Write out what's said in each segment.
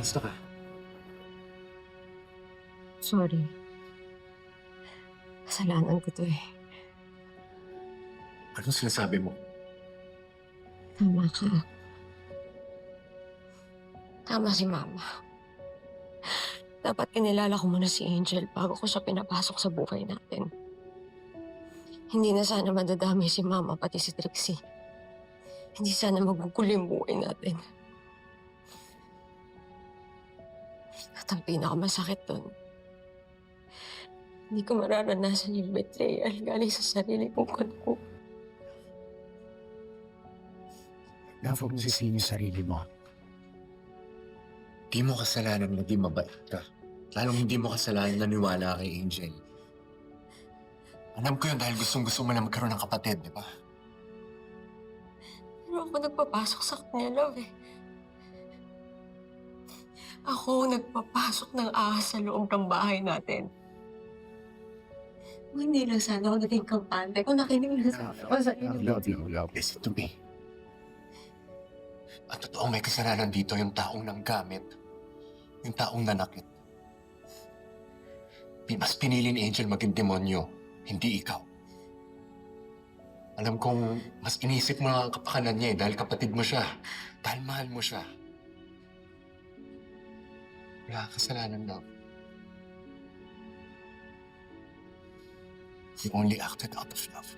Kamusta ka? Sorry. Kasalanan ko to eh. Anong sinasabi mo? Tama ka. Tama si Mama. Dapat kinilala ko muna si Angel bago ko siya pinapasok sa buhay natin. Hindi na sana madadami si Mama pati si Trixie. Hindi sana magugulo yung buhay natin. At ang pinakamasakit dun, hindi ko mararanasan yung betrayal galing sa sarili kong ko. Huwag mo sisihin yung sarili mo. Di mo kasalanan maging mabait ka. Lalong hindi mo kasalanan naniwala kay Angel. Alam ko yun dahil gustong-gusto mo na magkaroon ng kapatid, di ba? Pero ako nagpapasok sa kanya, love eh. Ako nagpapasok ng ahas sa loob ng bahay natin. Kung hindi lang sana ako naging kampante, kung nakinig lang sana ako sa inyo. Love. Listen to me. At totoong may kasalanan dito yung taong nanggamit. Yung taong nanakit. Mas pinili ni Angel maging demonyo, hindi ikaw. Alam kong mas inisip mo ang kapakanan niya dahil kapatid mo siya. Dahil mahal mo siya. Wala kang kasalanan, love. You only acted out of love.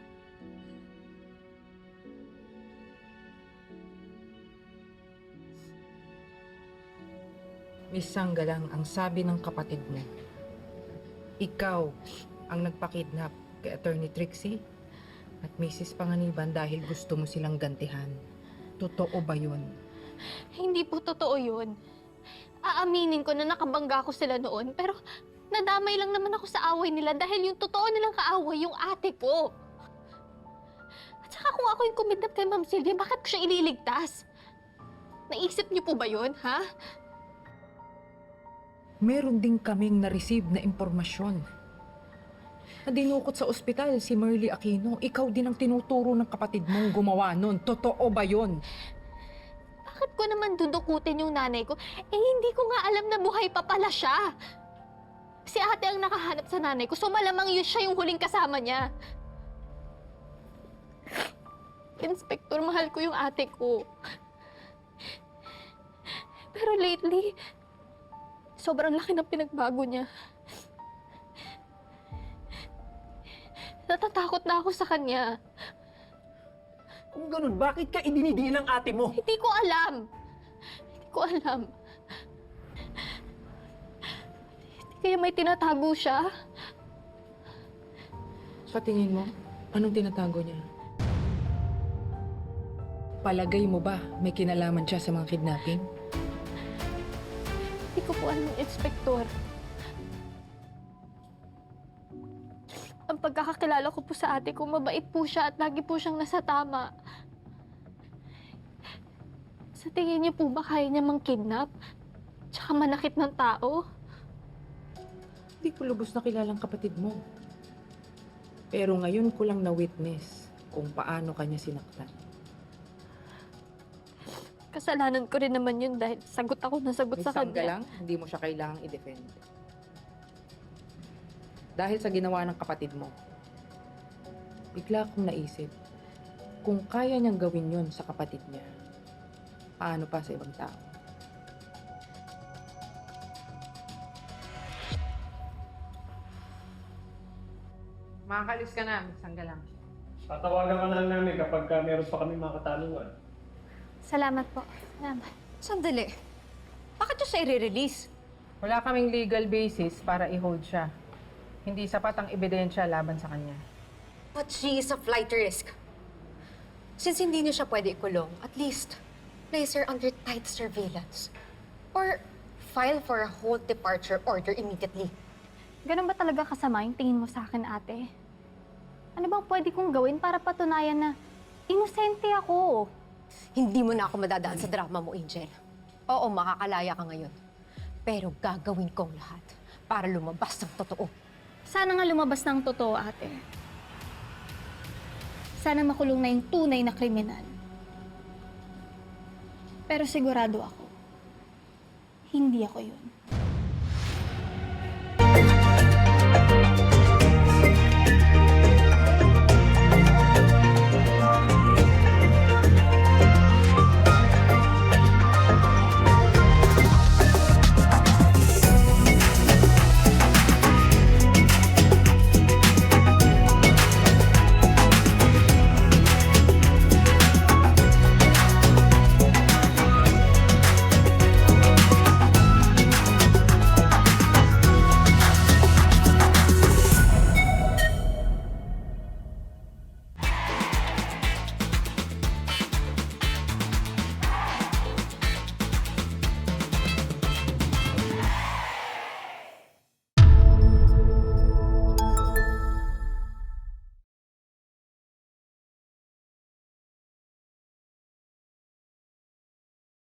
Miss Sanggalang, ang sabi ng kapatid mo, ikaw ang nagpakidnap kay Attorney Trixie at Mrs. Panganiban dahil gusto mo silang gantihan. Totoo ba yun? Hindi po totoo yun. Aaminin ko na nakabangga ko sila noon, pero nadamay lang naman ako sa away nila dahil yung totoo nilang kaaway yung ate ko. At saka kung ako yung kumidnap kay Ma'am Sylvia, bakit ko siya ililigtas? Naisip niyo po ba yun, ha? Meron din kaming na-receive na impormasyon. Na dinukot sa ospital si Merly Aquino. Ikaw din ang tinuturo ng kapatid mong gumawa nun. Totoo ba yun? Bakit ko naman dudukutin yung nanay ko? Eh, hindi ko nga alam na buhay pa pala siya. Si ate ang nakahanap sa nanay ko, so malamang yun siya yung huling kasama niya. Inspektor, mahal ko yung ate ko. Pero lately, sobrang laki ng pinagbago niya. Natatakot na ako sa kanya. Kung ganun, bakit ka idinidiin ng ate mo? Hindi ko alam. Hindi ko alam. Hindi kaya may tinatago siya? Sa tingin mo, anong tinatago niya? Palagay mo ba may kinalaman siya sa mga kidnapping? Hindi ko po alam, Inspektor. Ang pagkakakilala ko po sa ate ko, mabait po siya at lagi po siyang nasa tama. Sa tingin niyo po ba kaya niya mang-kidnap? Tsaka manakit ng tao? Hindi ko lubos na kilalang kapatid mo. Pero ngayon ko lang na-witness kung paano kanya sinaktan. Kasalanan ko rin naman yun dahil sagot ako na sagot sa May kanya. lang, hindi mo siya kailangang i-defend. Dahil sa ginawa ng kapatid mo, bigla akong naisip, kung kaya niyang gawin yun sa kapatid niya, paano pa sa ibang tao? Makakalis ka na, Sanggalang. Tatawagan ka na lang namin kapag meron pa kami mga katanungan. Salamat po. Salamat. Sandali. Bakit siya i-release? Wala kaming legal basis para i-hold siya. Hindi sapat ang ebidensya laban sa kanya. But she is a flight risk. Since hindi niyo siya pwede ikulong, at least place her under tight surveillance. Or file for a whole departure order immediately. Ganun ba talaga kasama yung tingin mo sa akin, ate? Ano bang pwede kong gawin para patunayan na inosente ako? Hindi mo na ako madadaan sa drama mo, Angel. Oo, makakalaya ka ngayon. Pero gagawin ko ang lahat para lumabas ng totoo. Sana nga lumabas ng totoo, ate. Sana makulong na yung tunay na kriminal. Pero sigurado ako, Hindi ako yun.